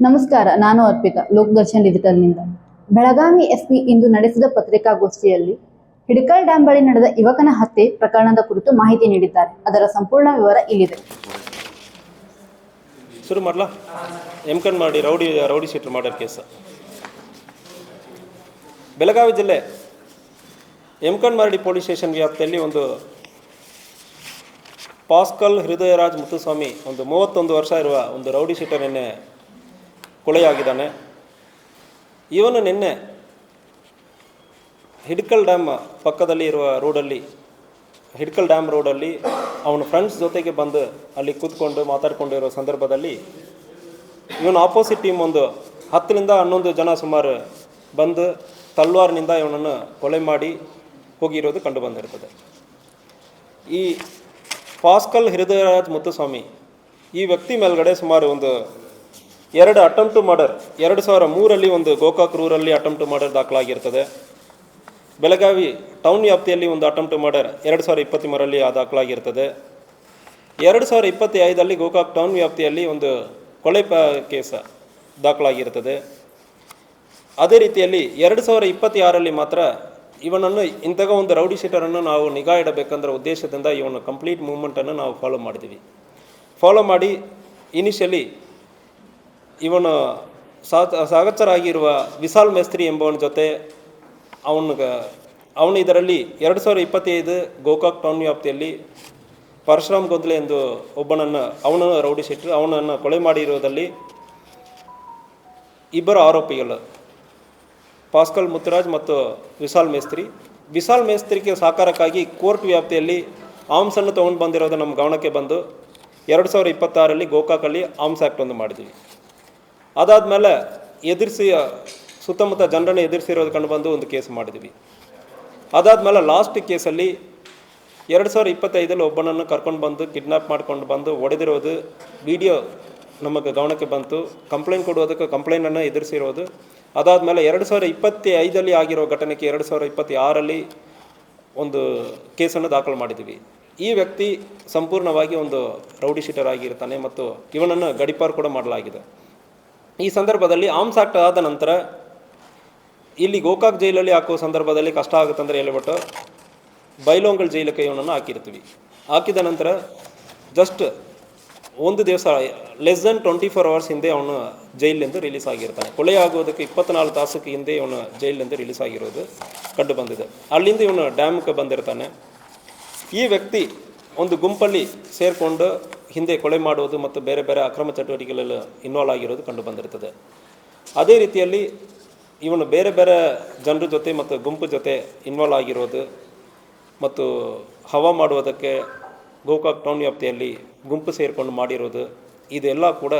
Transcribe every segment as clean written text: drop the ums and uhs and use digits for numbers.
ನಮಸ್ಕಾರ, ನಾನು ಅರ್ಪಿತಾ, ಲೋಕದರ್ಶನ್ ಡಿಜಿಟಲ್ನಿಂದ. ಬೆಳಗಾವಿ ಎಸ್ಪಿ ಇಂದು ನಡೆಸಿದ ಪತ್ರಿಕಾಗೋಷ್ಠಿಯಲ್ಲಿ ಹಿಡಕಲ್ ಡ್ಯಾಂ ಬಳಿ ನಡೆದ ಯುವಕನ ಹತ್ಯೆ ಪ್ರಕರಣದ ಕುರಿತು ಮಾಹಿತಿ ನೀಡಿದ್ದಾರೆ. ಅದರ ಸಂಪೂರ್ಣ ವಿವರ ಇಲ್ಲಿದೆ. ಶುರು ಮಾಡಲಾ? ಎಮ್ಕನ್ ಮಾಡಿ rowdy sheeter murder case. Belagavi ಜಿಲ್ಲೆ ಎಮ್ಕನ್ಮಾರಡಿ ಪೊಲೀಸ್ ಸ್ಟೇಷನ್ ವ್ಯಾಪ್ತಿಯಲ್ಲಿ ಒಂದು ಪಾಸ್ಕಲ್ ಹೃದಯರಾಜ್ ಮುತ್ತುಸ್ವಾಮಿ, ಒಂದು 31 ವರ್ಷ ಇರುವ ಒಂದು ರೌಡಿ ಶೀಟರ್ ನಿನ್ನೆ ಕೊಲೆಯಾಗಿದ್ದಾನೆ. ಇವನು ನಿನ್ನೆ ಹಿಡಕಲ್ ಡ್ಯಾಮ್ ಪಕ್ಕದಲ್ಲಿ ಇರುವ ರೋಡಲ್ಲಿ, ಹಿಡಕಲ್ ಡ್ಯಾಮ್ ರೋಡಲ್ಲಿ ಅವನ ಫ್ರೆಂಡ್ಸ್ ಜೊತೆಗೆ ಬಂದು ಅಲ್ಲಿ ಕೂತ್ಕೊಂಡು ಮಾತಾಡ್ಕೊಂಡಿರೋ ಸಂದರ್ಭದಲ್ಲಿ ಇವನು ಆಪೋಸಿಟ್ ಟೀಮ್ ಒಂದು 10ರಿಂದ 11 ಜನ ಸುಮಾರು ಬಂದು ತಲ್ವಾರ್ನಿಂದ ಇವನನ್ನು ಕೊಲೆ ಮಾಡಿ ಹೋಗಿರೋದು ಕಂಡು ಬಂದಿರ್ತದೆ. ಈ ಪಾಸ್ಕಲ್ ಹೃದಯರಾಜ್ ಮುತ್ತುಸ್ವಾಮಿ ಈ ವ್ಯಕ್ತಿ ಮೇಲ್ಗಡೆ ಸುಮಾರು ಒಂದು 2 ಅಟೆಂಪ್ಟ್ ಮರ್ಡರ್ 2003 ಒಂದು ಗೋಕಾಕ್ ರೂರಲ್ಲಿ ಅಟೆಂಪ್ಟ್ ಮರ್ಡರ್ ದಾಖಲಾಗಿರ್ತದೆ. ಬೆಳಗಾವಿ ಟೌನ್ ವ್ಯಾಪ್ತಿಯಲ್ಲಿ ಒಂದು ಅಟೆಂಪ್ಟ್ ಮರ್ಡರ್ 2023 ದಾಖಲಾಗಿರ್ತದೆ. 2025 ಗೋಕಾಕ್ ಟೌನ್ ವ್ಯಾಪ್ತಿಯಲ್ಲಿ ಒಂದು ಕೊಲೆ ಕೇಸ ದಾಖಲಾಗಿರ್ತದೆ. ಅದೇ ರೀತಿಯಲ್ಲಿ 2026 ಮಾತ್ರ ಇವನನ್ನು ಇಂತಹ ಒಂದು ರೌಡಿ ಶೀಟರನ್ನು ನಾವು ನಿಗಾ ಇಡಬೇಕಂದ್ರೆ ಉದ್ದೇಶದಿಂದ ಇವನ ಕಂಪ್ಲೀಟ್ ಮೂವ್ಮೆಂಟನ್ನು ನಾವು ಫಾಲೋ ಮಾಡಿ ಇನಿಷಿಯಲಿ ಇವನು ಸಾಗಚರಾಗಿರುವ ವಿಶಾಲ್ ಮೇಸ್ತ್ರಿ ಎಂಬವನ ಜೊತೆ ಅವನು ಇದರಲ್ಲಿ 2025 ಗೋಕಾಕ್ ಟೌನ್ ವ್ಯಾಪ್ತಿಯಲ್ಲಿ ಪರಶುರಾಮ್ ಗೊಂದ್ಲೆ ಎಂದು ಅವನನ್ನು ರೌಡಿ ಶೀಟರ್ ಅವನನ್ನು ಕೊಲೆ ಮಾಡಿರುವುದರಲ್ಲಿ ಇಬ್ಬರು ಆರೋಪಿಗಳು ಪಾಸ್ಕಲ್ ಮುತ್ತುರಾಜ್ ಮತ್ತು ವಿಶಾಲ್ ಮೇಸ್ತ್ರಿಗೆ ಸಹಕಾರಕ್ಕಾಗಿ ಕೋರ್ಟ್ ವ್ಯಾಪ್ತಿಯಲ್ಲಿ ಆರ್ಮ್ಸನ್ನು ತೊಗೊಂಡು ಬಂದಿರೋದು ನಮ್ಮ ಗಮನಕ್ಕೆ ಬಂದು 2026 ಗೋಕಾಕಲ್ಲಿ ಆರ್ಮ್ಸ್ ಆ್ಯಕ್ಟ್ ಒಂದು ಮಾಡಿದ್ವಿ. ಅದಾದಮೇಲೆ ಸುತ್ತಮುತ್ತ ಜನರನ್ನು ಎದುರಿಸಿರೋದು ಕಂಡು ಬಂದು ಒಂದು ಕೇಸ್ ಮಾಡಿದ್ವಿ. ಅದಾದಮೇಲೆ ಲಾಸ್ಟ್ ಕೇಸಲ್ಲಿ 2025 ಒಬ್ಬನನ್ನು ಕರ್ಕೊಂಡು ಬಂದು ಕಿಡ್ನಾಪ್ ಮಾಡ್ಕೊಂಡು ಬಂದು ಹೊಡೆದಿರೋದು ವಿಡಿಯೋ ನಮಗೆ ಗಮನಕ್ಕೆ ಬಂತು. ಕಂಪ್ಲೇಂಟ್ ಕೊಡುವುದಕ್ಕೆ ಕಂಪ್ಲೇಂಟನ್ನು ಎದುರಿಸಿರೋದು. ಅದಾದಮೇಲೆ 2025 ಆಗಿರೋ ಘಟನೆಗೆ 2026 ಒಂದು ಕೇಸನ್ನು ದಾಖಲು ಮಾಡಿದ್ವಿ. ಈ ವ್ಯಕ್ತಿ ಸಂಪೂರ್ಣವಾಗಿ ಒಂದು ರೌಡಿ ಶೀಟರ್ ಆಗಿರ್ತಾನೆ ಮತ್ತು ಇವನನ್ನು ಗಡಿಪಾರು ಕೂಡ ಮಾಡಲಾಗಿದೆ. ಈ ಸಂದರ್ಭದಲ್ಲಿ ಆರ್ಮ್ಸ್ ಆ್ಯಕ್ಟ್ ಆದ ನಂತರ ಇಲ್ಲಿ ಗೋಕಾಕ್ ಜೈಲಲ್ಲಿ ಹಾಕುವ ಸಂದರ್ಭದಲ್ಲಿ ಕಷ್ಟ ಆಗುತ್ತಂದರೆ ಹೇಳ್ಬಿಟ್ಟು ಬೈಲೊಂಗಲ್ ಜೈಲಕ್ಕೆ ಇವನನ್ನು ಹಾಕಿದ ನಂತರ ಜಸ್ಟ್ ಒಂದು ದಿವಸ ಲೆಸ್ ದೆನ್ 24 hours ಹಿಂದೆ ಅವನು ಜೈಲಿಂದ ರಿಲೀಸ್ ಆಗಿರ್ತಾನೆ. ಕೊಲೆಯಾಗುವುದಕ್ಕೆ 24 ತಾಸಕ್ಕೆ ಹಿಂದೆ ಇವನು ಜೈಲಿಂದ ರಿಲೀಸ್ ಆಗಿರೋದು ಕಂಡು ಬಂದಿದೆ. ಅಲ್ಲಿಂದ ಇವನು ಡ್ಯಾಮ್ಗೆ ಬಂದಿರ್ತಾನೆ. ಈ ವ್ಯಕ್ತಿ ಒಂದು ಗುಂಪಲ್ಲಿ ಸೇರಿಕೊಂಡು ಹಿಂದೆ ಕೊಲೆ ಮಾಡುವುದು ಮತ್ತು ಬೇರೆ ಬೇರೆ ಅಕ್ರಮ ಚಟುವಟಿಕೆಗಳಲ್ಲಿ ಇನ್ವಾಲ್ವ್ ಆಗಿರೋದು ಕಂಡು ಬಂದಿರ್ತದೆ. ಅದೇ ರೀತಿಯಲ್ಲಿ ಇವನು ಬೇರೆ ಬೇರೆ ಜನರ ಜೊತೆ ಮತ್ತು ಗುಂಪು ಜೊತೆ ಇನ್ವಾಲ್ವ್ ಆಗಿರೋದು ಮತ್ತು ಹವಾ ಮಾಡುವುದಕ್ಕೆ ಗೋಕಾಕ್ ಟೌನ್ ವ್ಯಾಪ್ತಿಯಲ್ಲಿ ಗುಂಪು ಸೇರಿಕೊಂಡು ಮಾಡಿರೋದು ಇದೆಲ್ಲ ಕೂಡ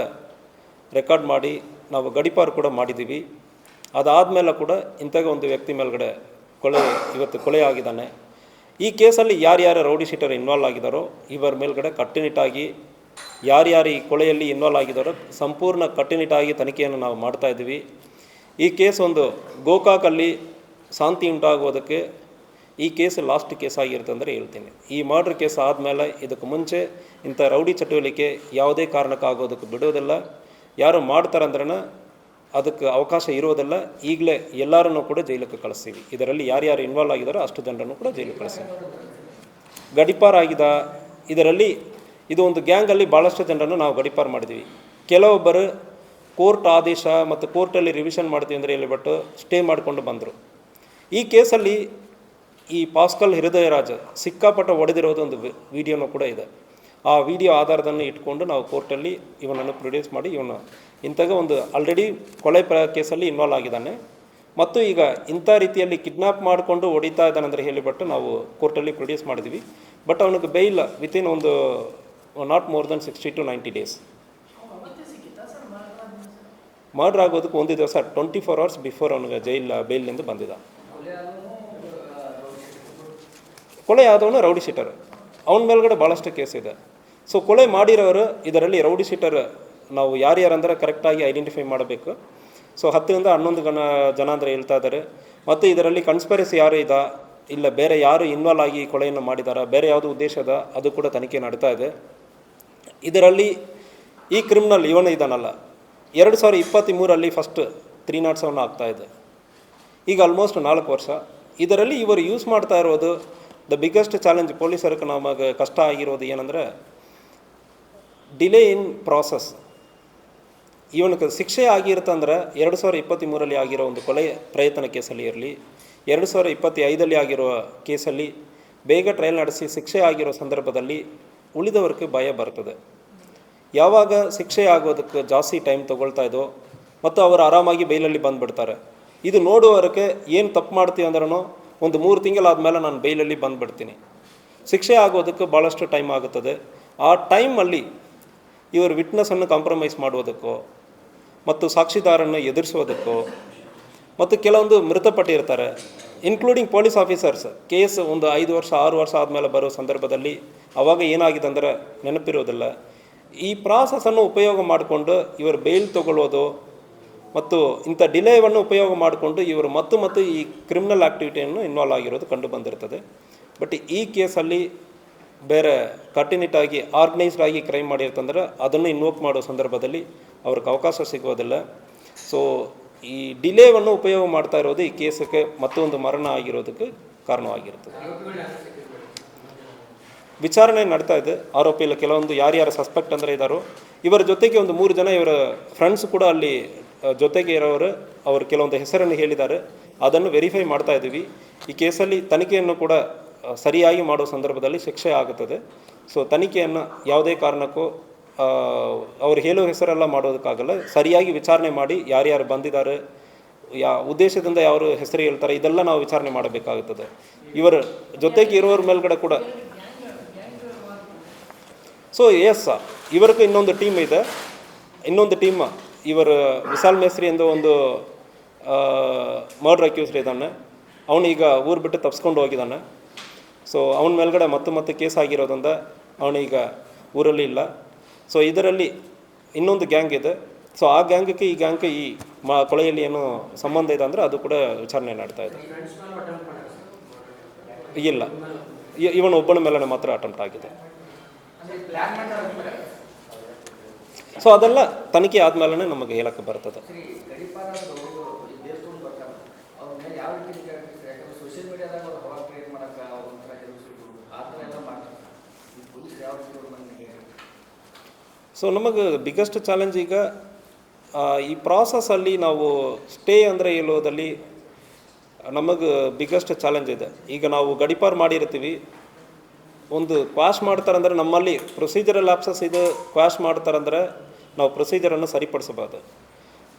ರೆಕಾರ್ಡ್ ಮಾಡಿ ನಾವು ಗಡಿಪಾರು ಕೂಡ ಮಾಡಿದ್ದೀವಿ. ಅದಾದಮೇಲೆ ಕೂಡ ಇಂತಹ ಒಂದು ವ್ಯಕ್ತಿ ಮೇಲ್ಗಡೆ ಇವತ್ತು ಕೊಲೆ ಆಗಿದ್ದಾನೆ. ಈ ಕೇಸಲ್ಲಿ ಯಾರ್ಯಾರು ರೌಡಿ ಶೀಟರ್ ಇನ್ವಾಲ್ವ್ ಆಗಿದ್ದಾರೋ ಇವರ ಮೇಲ್ಗಡೆ ಕಟ್ಟುನಿಟ್ಟಾಗಿ ಯಾರ್ಯಾರು ಈ ಕೊಲೆಯಲ್ಲಿ ಇನ್ವಾಲ್ವ್ ಆಗಿದ್ದಾರೋ ಸಂಪೂರ್ಣ ಕಟ್ಟುನಿಟ್ಟಾಗಿ ತನಿಖೆಯನ್ನು ನಾವು ಮಾಡ್ತಾಯಿದ್ದೀವಿ. ಈ ಕೇಸ್ ಒಂದು ಗೋಕಾಕಲ್ಲಿ ಶಾಂತಿ ಉಂಟಾಗುವುದಕ್ಕೆ ಈ ಕೇಸ್ ಲಾಸ್ಟ್ ಕೇಸ್ ಆಗಿರುತ್ತೆ ಅಂದರೆ ಹೇಳ್ತೀನಿ. ಈ ಮರ್ಡರ್ ಕೇಸ್ ಆದಮೇಲೆ ಇದಕ್ಕೆ ಮುಂಚೆ ಇಂಥ ರೌಡಿ ಚಟುವಟಿಕೆ ಯಾವುದೇ ಕಾರಣಕ್ಕಾಗೋದಕ್ಕೆ ಬಿಡೋದಿಲ್ಲ. ಯಾರು ಮಾಡ್ತಾರಂದ್ರೆ ಅದಕ್ಕೆ ಅವಕಾಶ ಇರೋದಿಲ್ಲ. ಈಗಲೇ ಎಲ್ಲರನ್ನೂ ಕೂಡ ಜೈಲಿಗೆ ಕಳಿಸ್ತೀವಿ. ಇದರಲ್ಲಿ ಯಾರ್ಯಾರು ಇನ್ವಾಲ್ವ್ ಆಗಿದ್ದಾರೋ ಅಷ್ಟು ಜನರನ್ನು ಕೂಡ ಜೈಲಿಗೆ ಕಳಿಸ್ತೀವಿ. ಗಡಿಪಾರಾಗಿದ್ದ ಇದರಲ್ಲಿ ಇದು ಒಂದು ಗ್ಯಾಂಗಲ್ಲಿ ಭಾಳಷ್ಟು ಜನರನ್ನು ನಾವು ಗಡಿಪಾರು ಮಾಡಿದ್ದೀವಿ. ಕೆಲವೊಬ್ಬರು ಕೋರ್ಟ್ ಆದೇಶ ಮತ್ತು ಕೋರ್ಟಲ್ಲಿ ರಿವಿಷನ್ ಮಾಡ್ತೀವಿ ಅಂದರೆ ಹೇಳಿಬಿಟ್ಟು ಸ್ಟೇ ಮಾಡಿಕೊಂಡು ಬಂದರು. ಈ ಕೇಸಲ್ಲಿ ಈ ಪಾಸ್ಕಲ್ ಹೃದಯರಾಜ್ ಸಿಕ್ಕಾಪಟ್ಟ ಹೊಡೆದಿರೋದು ಒಂದು ವಿಡಿಯೋನೂ ಕೂಡ ಇದೆ. ಆ ವಿಡಿಯೋ ಆಧಾರದನ್ನು ಇಟ್ಕೊಂಡು ನಾವು ಕೋರ್ಟಲ್ಲಿ ಇವನನ್ನು ಪ್ರೊಡ್ಯೂಸ್ ಮಾಡಿ ಇಂತಹ ಒಂದು ಆಲ್ರೆಡಿ ಕೊಲೆ ಕೇಸಲ್ಲಿ ಇನ್ವಾಲ್ವ್ ಆಗಿದ್ದಾನೆ ಮತ್ತು ಈಗ ಇಂಥ ರೀತಿಯಲ್ಲಿ ಕಿಡ್ನಾಪ್ ಮಾಡಿಕೊಂಡು ಹೊಡಿತಾ ಇದ್ದಾನಂದರೆ ಹೇಳಿಬಿಟ್ಟು ನಾವು ಕೋರ್ಟಲ್ಲಿ ಪ್ರೊಡ್ಯೂಸ್ ಮಾಡಿದ್ವಿ. ಬಟ್ ಅವನಿಗೆ ಬೇಯಿಲ್ಲ ವಿತಿನ್ ಒಂದು not more than 60 to 90 days. Murder ಆಗೋದಕ್ಕೆ ಒಂದು ದಿವಸ 24 hours ಬಿಫೋರ್ ಅವನಿಗೆ ಬೇಲ್ನಿಂದ ಬಂದಿದ್ದ. ಕೊಲೆ ಆದವನು ರೌಡಿ ಶೀಟರ್. ಅವನ ಮೇಲ್ಗಡೆ ಭಾಳಷ್ಟು ಕೇಸ್ ಇದೆ. ಸೊ ಕೊಲೆ ಮಾಡಿರೋರು ಇದರಲ್ಲಿ ರೌಡಿ ಶೀಟರ್ ನಾವು ಯಾರ್ಯಾರಂದ್ರೆ ಕರೆಕ್ಟಾಗಿ ಐಡೆಂಟಿಫೈ ಮಾಡಬೇಕು. ಸೊ 10ರಿಂದ 11 ಜನ ಅಂದರೆ ಹೇಳ್ತಾ ಇದ್ದಾರೆ. ಮತ್ತು ಇದರಲ್ಲಿ ಕನ್ಸ್ಪೈರಸಿ ಯಾರು ಇಲ್ಲ ಬೇರೆ ಯಾರು ಇನ್ವಾಲ್ವ್ ಆಗಿ ಕೊಲೆಯನ್ನು ಮಾಡಿದಾರ, ಬೇರೆ ಯಾವುದು ಉದ್ದೇಶದ ಅದು ಕೂಡ ತನಿಖೆ ನಡೀತಾ ಇದೆ. ಇದರಲ್ಲಿ ಈ ಕ್ರಿಮಿನಲ್ ಇವನು ಇದ್ದಾನಲ್ಲ 2023 ಫಸ್ಟ್ 307 ಆಗ್ತಾಯಿದೆ. ಈಗ ಆಲ್ಮೋಸ್ಟ್ 4 ವರ್ಷ. ಇದರಲ್ಲಿ ಇವರು ಯೂಸ್ ಮಾಡ್ತಾ ಇರೋದು ದ ಬಿಗ್ಗೆಸ್ಟ್ ಚಾಲೆಂಜ್ ಪೊಲೀಸರಿಗೆ ನಮಗೆ ಕಷ್ಟ ಆಗಿರೋದು ಏನಂದರೆ ಡಿಲೇ ಇನ್ ಪ್ರಾಸೆಸ್. ಇವನಿಗೆ ಶಿಕ್ಷೆ ಆಗಿರ್ತಂದ್ರೆ 2023 ಆಗಿರೋ ಒಂದು ಕೊಲೆ ಪ್ರಯತ್ನ ಕೇಸಲ್ಲಿ ಇರಲಿ, 2025 ಆಗಿರೋ ಕೇಸಲ್ಲಿ ಬೇಗ ಟ್ರಯಲ್ ನಡೆಸಿ ಶಿಕ್ಷೆ ಆಗಿರೋ ಸಂದರ್ಭದಲ್ಲಿ ಉಳಿದವರಿಗೆ ಭಯ ಬರ್ತದೆ. ಯಾವಾಗ ಶಿಕ್ಷೆ ಆಗೋದಕ್ಕೆ ಜಾಸ್ತಿ ಟೈಮ್ ತೊಗೊಳ್ತಾ ಇದೋ ಮತ್ತು ಅವರು ಆರಾಮಾಗಿ ಬೈಲಲ್ಲಿ ಬಂದುಬಿಡ್ತಾರೆ. ಇದು ನೋಡುವವರಿಗೆ ಏನು ತಪ್ಪು ಮಾಡ್ತೀವಿ ಅಂದ್ರೂ ಒಂದು 3 ತಿಂಗಳಾದಮೇಲೆ ನಾನು ಬೈಲಲ್ಲಿ ಬಂದುಬಿಡ್ತೀನಿ. ಶಿಕ್ಷೆ ಆಗೋದಕ್ಕೆ ಭಾಳಷ್ಟು ಟೈಮ್ ಆಗುತ್ತದೆ. ಆ ಟೈಮಲ್ಲಿ ಇವರು ವಿಟ್ನೆಸ್ಸನ್ನು ಕಾಂಪ್ರಮೈಸ್ ಮಾಡೋದಕ್ಕೋ ಮತ್ತು ಸಾಕ್ಷಿದಾರನ್ನು ಎದುರಿಸೋದಕ್ಕೋ ಮತ್ತು ಕೆಲವೊಂದು ಮೃತಪಟ್ಟಿರ್ತಾರೆ, ಇನ್ಕ್ಲೂಡಿಂಗ್ ಪೊಲೀಸ್ ಆಫೀಸರ್ಸ್. ಕೇಸ್ ಒಂದು 5 ವರ್ಷ 6 ವರ್ಷ ಆದಮೇಲೆ ಬರೋ ಸಂದರ್ಭದಲ್ಲಿ ಆವಾಗ ಏನಾಗಿದೆ ಅಂದರೆ ನೆನಪಿರೋದಿಲ್ಲ. ಈ ಪ್ರಾಸೆಸನ್ನು ಉಪಯೋಗ ಮಾಡಿಕೊಂಡು ಇವರು ಬೇಲ್ ತೊಗೊಳ್ಳೋದು ಮತ್ತು ಇಂಥ ಡಿಲೇವನ್ನು ಉಪಯೋಗ ಮಾಡಿಕೊಂಡು ಇವರು ಮತ್ತು ಈ ಕ್ರಿಮಿನಲ್ ಆ್ಯಕ್ಟಿವಿಟಿಯನ್ನು ಇನ್ವಾಲ್ವ್ ಆಗಿರೋದು ಕಂಡು ಬಂದಿರ್ತದೆ. ಬಟ್ ಈ ಕೇಸಲ್ಲಿ ಬೇರೆ ಕಟ್ಟುನಿಟ್ಟಾಗಿ ಆರ್ಗನೈಸ್ಡ್ ಆಗಿ ಕ್ರೈಮ್ ಮಾಡಿರ್ತಂದ್ರೆ ಅದನ್ನು ಇನ್ವೋಕ್ ಮಾಡೋ ಸಂದರ್ಭದಲ್ಲಿ ಅವ್ರಿಗೆ ಅವಕಾಶ ಸಿಗೋದಿಲ್ಲ. ಸೊ ಈ ಡಿಲೇವನ್ನು ಉಪಯೋಗ ಮಾಡ್ತಾ ಇರೋದು ಈ ಕೇಸಕ್ಕೆ ಮತ್ತೊಂದು ಮರಣ ಆಗಿರೋದಕ್ಕೆ ಕಾರಣವಾಗಿರ್ತದೆ. ವಿಚಾರಣೆ ನಡ್ತಾ ಇದೆ. ಆರೋಪಿಯಲ್ಲಿ ಕೆಲವೊಂದು ಯಾರ್ಯಾರು ಸಸ್ಪೆಕ್ಟ್ ಅಂದರೆ ಇದ್ದಾರೋ ಇವರ ಜೊತೆಗೆ ಒಂದು 3 ಜನ ಇವರ ಫ್ರೆಂಡ್ಸ್ ಕೂಡ ಅಲ್ಲಿ ಜೊತೆಗೆ ಇರೋರು ಅವರು ಕೆಲವೊಂದು ಹೆಸರನ್ನು ಹೇಳಿದ್ದಾರೆ. ಅದನ್ನು ವೆರಿಫೈ ಮಾಡ್ತಾ ಇದ್ದೀವಿ. ಈ ಕೇಸಲ್ಲಿ ತನಿಖೆಯನ್ನು ಕೂಡ ಸರಿಯಾಗಿ ಮಾಡೋ ಸಂದರ್ಭದಲ್ಲಿ ಶಿಕ್ಷೆ ಆಗುತ್ತದೆ. ಸೊ ತನಿಖೆಯನ್ನು ಯಾವುದೇ ಕಾರಣಕ್ಕೂ ಅವ್ರು ಹೇಳೋ ಹೆಸರೆಲ್ಲ ಮಾಡೋದಕ್ಕಾಗಲ್ಲ. ಸರಿಯಾಗಿ ವಿಚಾರಣೆ ಮಾಡಿ ಯಾರ್ಯಾರು ಬಂದಿದ್ದಾರೆ, ಉದ್ದೇಶದಿಂದ ಯಾರು ಹೆಸರು ಹೇಳ್ತಾರೆ, ಇದೆಲ್ಲ ನಾವು ವಿಚಾರಣೆ ಮಾಡಬೇಕಾಗುತ್ತದೆ. ಇವರ ಜೊತೆಗೆ ಇರೋರ ಮೇಲ್ಗಡೆ ಕೂಡ ಸೊ ಎಸ್ ಇವರಿಗೆ ಇನ್ನೊಂದು ಟೀಮ್ ಇದೆ. ಇನ್ನೊಂದು ಟೀಮ್ ಇವರು ವಿಶಾಲ್ ಮೇಸ್ರಿ ಎಂದು ಒಂದು ಮರ್ಡರ್ ಅಕ್ಯೂಸ್ಡ್ ಇದ್ದಾನೆ. ಅವನೀಗ ಊರು ಬಿಟ್ಟು ತಪ್ಪಿಸ್ಕೊಂಡು ಹೋಗಿದ್ದಾನೆ. ಸೊ ಅವನ ಮೇಲ್ಗಡೆ ಮತ್ತೆ ಕೇಸ್ ಆಗಿರೋದ್ರಿಂದ ಅವನೀಗ ಊರಲ್ಲಿ ಇಲ್ಲ. ಸೊ ಇದರಲ್ಲಿ ಇನ್ನೊಂದು ಗ್ಯಾಂಗ್ ಇದೆ. ಸೊ ಆ ಗ್ಯಾಂಗಕ್ಕೆ ಈ ಗ್ಯಾಂಗ್ಗೆ ಈ ಕೊಲೆಯಲ್ಲಿ ಏನು ಸಂಬಂಧ ಇದೆ ಅಂದರೆ ಅದು ಕೂಡ ವಿಚಾರಣೆ ನಡ್ತಾ ಇದೆ. ಇಲ್ಲ, ಇವನು ಒಬ್ಬನ ಮೇಲೆ ಮಾತ್ರ ಅಟೆಂಪ್ಟ್ ಆಗಿದೆ. ಸೊ ಅದೆಲ್ಲ ತನಿಖೆ ಆದಮೇಲೆ ನಮಗೆ ಹೇಳಕ್ಕೆ ಬರ್ತದೆ. ಸೊ ನಮಗೆ ಬಿಗ್ಗೆಸ್ಟ್ ಚಾಲೆಂಜ್ ಈಗ ಈ ಪ್ರಾಸೆಸ್ಸಲ್ಲಿ ನಾವು ಸ್ಟೇ ಅಂದರೆ ಹೇಳೋದಲ್ಲಿ ನಮಗೆ ಬಿಗ್ಗೆಸ್ಟ್ ಚಾಲೆಂಜ್ ಇದೆ. ಈಗ ನಾವು ಗಡೀಪಾರು ಮಾಡಿರ್ತೀವಿ, ಒಂದು ಕ್ವಾಶ್ ಮಾಡ್ತಾರಂದ್ರೆ ನಮ್ಮಲ್ಲಿ ಪ್ರೊಸೀಜರಲ್ ಆಪ್ಸಸ್ ಇದು ಕ್ವಾಶ್ ಮಾಡ್ತಾರಂದ್ರೆ ನಾವು ಪ್ರೊಸೀಜರನ್ನು ಸರಿಪಡಿಸಬಾರ್ದು.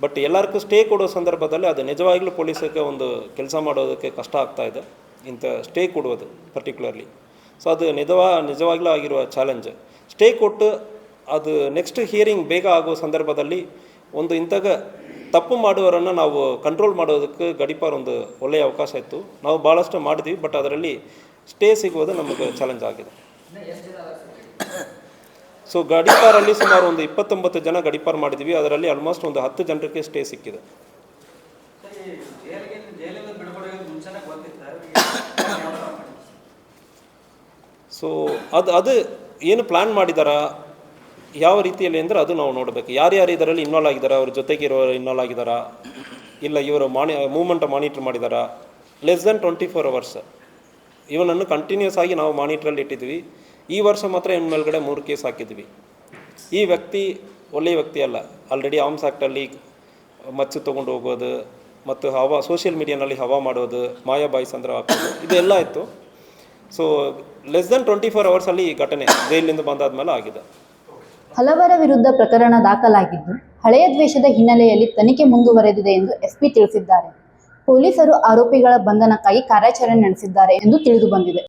ಬಟ್ ಎಲ್ಲರಿಗೂ ಸ್ಟೇ ಕೊಡೋ ಸಂದರ್ಭದಲ್ಲಿ ಅದು ನಿಜವಾಗ್ಲೂ ಪೊಲೀಸಕ್ಕೆ ಒಂದು ಕೆಲಸ ಮಾಡೋದಕ್ಕೆ ಕಷ್ಟ ಆಗ್ತಾಯಿದೆ, ಇಂಥ ಸ್ಟೇ ಕೊಡೋದು ಪರ್ಟಿಕ್ಯುಲರ್ಲಿ. ಸೊ ಅದು ನಿಜವಾಗ್ಲೂ ಆಗಿರುವ ಚಾಲೆಂಜ್. ಸ್ಟೇ ಕೊಟ್ಟು ಅದು ನೆಕ್ಸ್ಟ್ ಹಿಯರಿಂಗ್ ಬೇಗ ಆಗೋ ಸಂದರ್ಭದಲ್ಲಿ ಒಂದು ಇಂಥಾಗ ತಪ್ಪು ಮಾಡುವವರನ್ನು ನಾವು ಕಂಟ್ರೋಲ್ ಮಾಡೋದಕ್ಕೆ ಗಡೀಪಾರು ಒಂದು ಒಳ್ಳೆಯ ಅವಕಾಶ ಇತ್ತು. ನಾವು ಭಾಳಷ್ಟು ಮಾಡಿದ್ವಿ, ಬಟ್ ಅದರಲ್ಲಿ ಸ್ಟೇ ಸಿಗೋದು ನಮಗೆ ಚಾಲೆಂಜ್ ಆಗಿದೆ. ಸೊ ಗಡೀಪಾರಲ್ಲಿ ಸುಮಾರು ಒಂದು 29 ಜನ ಗಡೀಪಾರು ಮಾಡಿದ್ವಿ. ಅದರಲ್ಲಿ ಆಲ್ಮೋಸ್ಟ್ ಒಂದು 10 ಜನರಿಗೆ ಸ್ಟೇ ಸಿಕ್ಕಿದೆ. ಸೊ ಅದು ಏನು ಪ್ಲ್ಯಾನ್ ಮಾಡಿದಾರಾ, ಯಾವ ರೀತಿಯಲ್ಲಿ ಅಂದರೆ ಅದು ನಾವು ನೋಡಬೇಕು. ಯಾರ್ಯಾರು ಇದರಲ್ಲಿ ಇನ್ವಾಲ್ವ್ ಆಗಿದ್ದಾರೆ, ಅವ್ರ ಜೊತೆಗೆ ಇರೋರು ಇನ್ವಾಲ್ವ್ ಆಗಿದ್ದಾರಾ, ಇಲ್ಲ ಇವರು ಮೂವ್ಮೆಂಟ್ ಮಾನಿಟ್ರ್ ಮಾಡಿದಾರಾ. ಲೆಸ್ ದೆನ್ 24 hours ಇವನನ್ನು ಕಂಟಿನ್ಯೂಸ್ ಆಗಿ ನಾವು ಮಾನಿಟ್ರಲ್ಲಿ ಇಟ್ಟಿದ್ವಿ. ಈ ವರ್ಷ ಮಾತ್ರ ಇವ್ನ ಮೇಲ್ಗಡೆ 3 ಕೇಸ್ ಹಾಕಿದ್ವಿ. ಈ ವ್ಯಕ್ತಿ ಒಳ್ಳೆಯ ವ್ಯಕ್ತಿ ಅಲ್ಲ. ಆಲ್ರೆಡಿ ಆರ್ಮ್ಸ್ ಆ್ಯಕ್ಟಲ್ಲಿ ಮಚ್ಚು ತೊಗೊಂಡು ಹೋಗೋದು ಮತ್ತು ಸೋಷಿಯಲ್ ಮೀಡಿಯಾನಲ್ಲಿ ಹವಾ ಮಾಡೋದು, ಮಾಯಾ ಬಾಯ್ಸ್ ಅಂದ್ರೆ ಹಾಕೋದು, ಇದೆಲ್ಲ ಇತ್ತು. ಸೊ ಲೆಸ್ ದೆನ್ 24 hours ಈ ಘಟನೆ ಜೈಲಿನಿಂದ ಬಂದಾದ್ಮೇಲೆ ಆಗಿದೆ. ಹಲವರ ವಿರುದ್ಧ ಪ್ರಕರಣ ದಾಖಲಾಗಿದ್ದು ಹಳೆಯ ದ್ವೇಷದ ಹಿನ್ನೆಲೆಯಲ್ಲಿ ತನಿಖೆ ಮುಂದುವರೆದಿದೆ ಎಂದು ಎಸ್ಪಿ ತಿಳಿಸಿದ್ದಾರೆ. ಪೊಲೀಸರು ಆರೋಪಿಗಳ ಬಂಧನಕ್ಕಾಗಿ ಕಾರ್ಯಾಚರಣೆ ನಡೆಸಿದ್ದಾರೆ ಎಂದು ತಿಳಿದು ಬಂದಿದೆ.